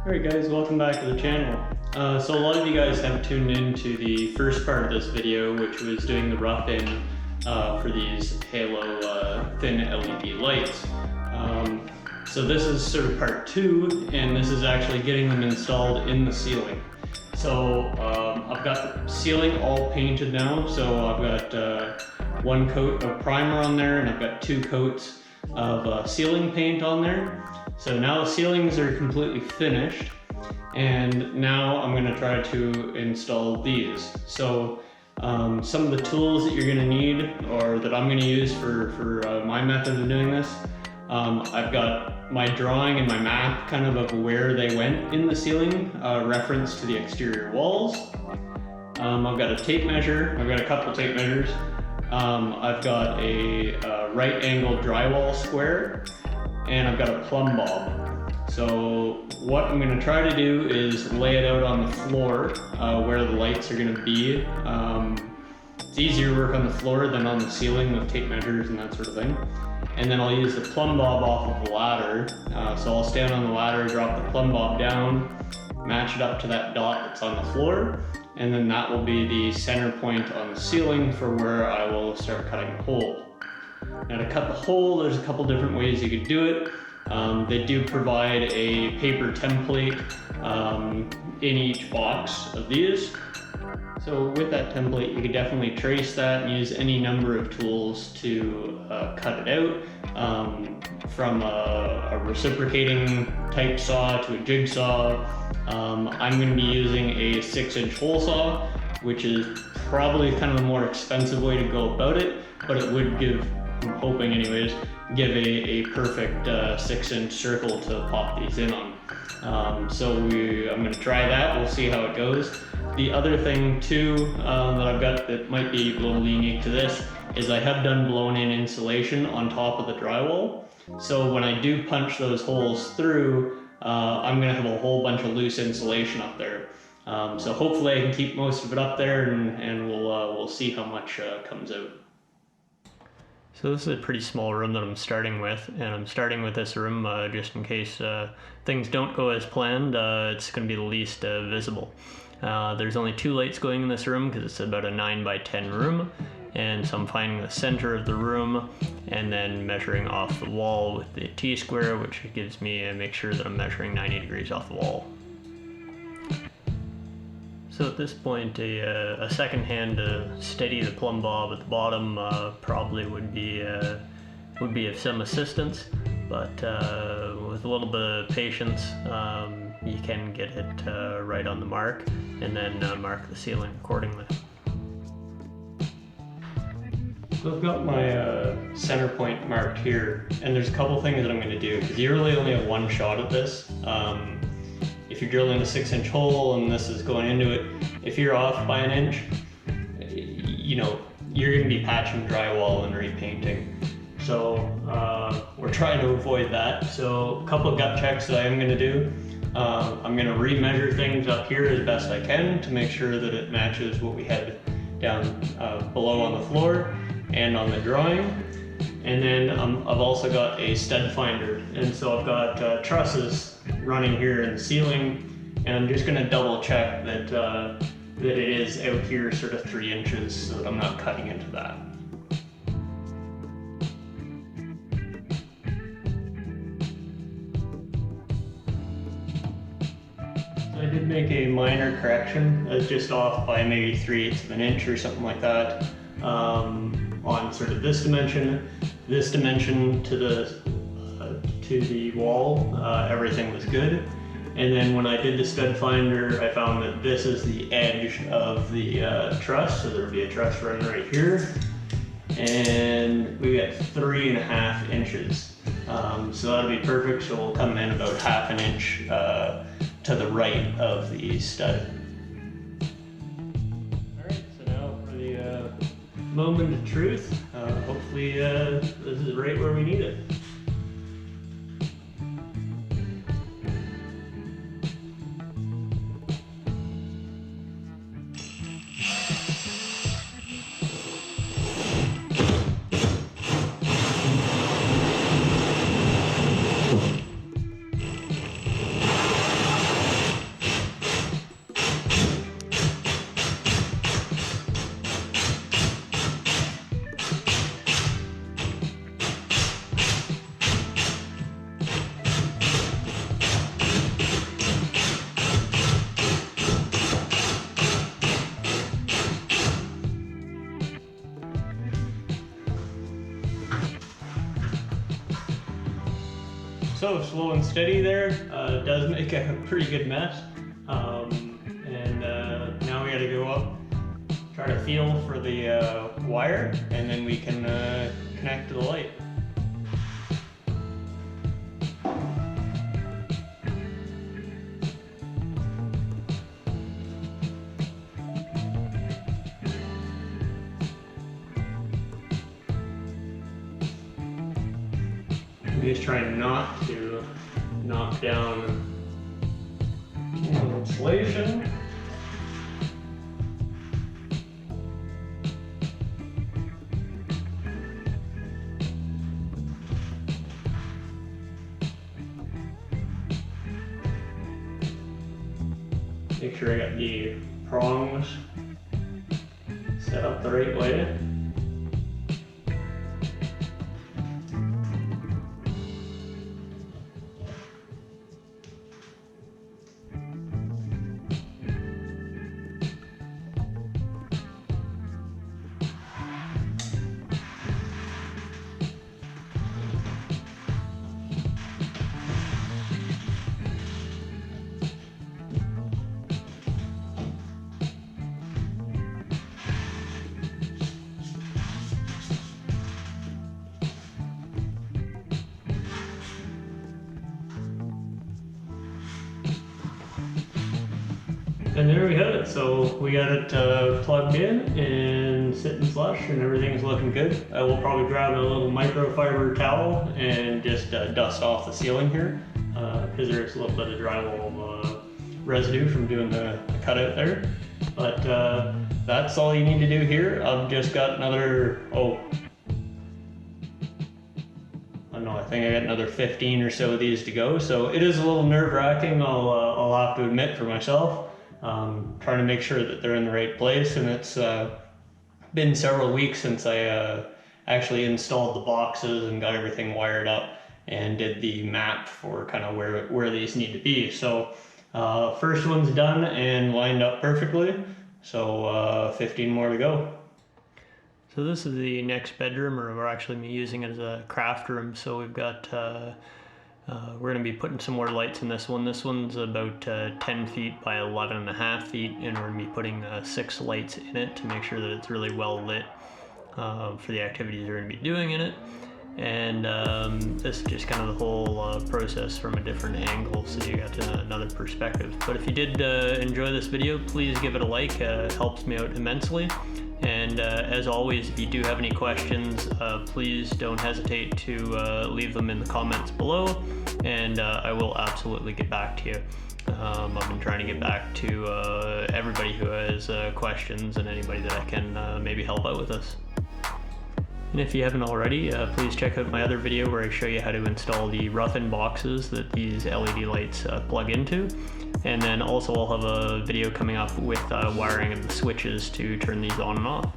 Alright guys, welcome back to the channel. So a lot of you guys have tuned into the first part of this video, which was doing the rough-in for these halo thin LED lights. So this is sort of part 2, and this is actually getting them installed in the ceiling. So I've got the ceiling all painted now, so I've got one coat of primer on there, and I've got 2 coats of ceiling paint on there. So now the ceilings are completely finished, and now I'm going to try to install these. So some of the tools that you're going to need, or that I'm going to use for my method of doing this, I've got my drawing and my map kind of where they went in the ceiling, reference to the exterior walls. I've got a tape measure, I've got a couple tape measures. I've got a right angle drywall square, and I've got a plumb bob. So what I'm going to try to do is lay it out on the floor where the lights are going to be. It's easier to work on the floor than on the ceiling with tape measures and that sort of thing. And then I'll use the plumb bob off of the ladder. So I'll stand on the ladder, drop the plumb bob down, match it up to that dot that's on the floor, and then that will be the center point on the ceiling for where I will start cutting the hole. Now to cut the hole, there's a couple different ways you could do it. They do provide a paper template in each box of these. So with that template, you could definitely trace that and use any number of tools to cut it out. From a reciprocating type saw to a jigsaw. I'm going to be using a 6-inch hole saw, which is probably kind of a more expensive way to go about it, but it would give, I'm hoping anyways, give a perfect 6-inch circle to pop these in on. I'm going to try that, we'll see how it goes. The other thing too that I've got that might be a little unique to this is I have done blown in insulation on top of the drywall. So when I do punch those holes through, I'm going to have a whole bunch of loose insulation up there. So hopefully I can keep most of it up there, and we'll see how much comes out. So this is a pretty small room that I'm starting with, and I'm starting with this room just in case things don't go as planned. It's going to be the least visible. There's only 2 lights going in this room because it's about a 9 by 10 room, and so I'm finding the center of the room and then measuring off the wall with the T-square, which gives me make sure that I'm measuring 90 degrees off the wall. So at this point, a second hand to steady the plumb bob at the bottom probably would be of some assistance, but with a little bit of patience, you can get it right on the mark, and then mark the ceiling accordingly. So I've got my center point marked here, and there's a couple things that I'm going to do, because you really only have one shot at this. If you're drilling a 6-inch hole and this is going into it, if you're off by an inch, you know, you're going to be patching drywall and repainting. So we're trying to avoid that. So a couple of gut checks that I am going to do. I'm going to remeasure things up here as best I can to make sure that it matches what we had down below on the floor and on the drawing. And then I've also got a stud finder, and so I've got trusses running here in the ceiling, and I'm just going to double check that that it is out here sort of 3 inches, so that I'm not cutting into that. So I did make a minor correction. I was just off by maybe 3/8 of an inch or something like that on sort of this dimension. This dimension to the wall, everything was good. And then when I did the stud finder, I found that this is the edge of the truss, so there'll be a truss running right here. And we got 3.5 inches. So that'll be perfect, so we'll come in about 1/2 inch to the right of the stud. Alright, so now for the moment of truth. Hopefully this is right where we need it. so slow and steady there. Does make a pretty good mess. And now we gotta go up, try to feel for the wire, and then we can connect to the light. I'm just trying not to knock down insulation. Make sure I got the prongs set up the right way. And there we have it. So we got it plugged in and sitting flush, and everything's looking good. I will probably grab a little microfiber towel and just dust off the ceiling here, because there's a little bit of drywall residue from doing the cutout there. But that's all you need to do here. I've just got another, I think I got another 15 or so of these to go. So it is a little nerve-wracking, I'll have to admit for myself. Trying to make sure that they're in the right place, and it's been several weeks since I actually installed the boxes and got everything wired up and did the map for kind of where these need to be. So first one's done and lined up perfectly, so 15 more to go. So this is the next bedroom, or we're actually using it as a craft room. So we've got we're going to be putting some more lights in this one. This one's about 10 feet by 11.5 feet, and we're going to be putting 6 lights in it to make sure that it's really well lit for the activities we're going to be doing in it. And this is just kind of the whole process from a different angle, so you got another perspective. But if you did enjoy this video, please give it a like. It helps me out immensely. And as always, if you do have any questions, please don't hesitate to leave them in the comments below, and I will absolutely get back to you. I've been trying to get back to everybody who has questions, and anybody that I can maybe help out with this. And if you haven't already, please check out my other video where I show you how to install the rough-in boxes that these LED lights plug into. And then also I'll have a video coming up with wiring of the switches to turn these on and off.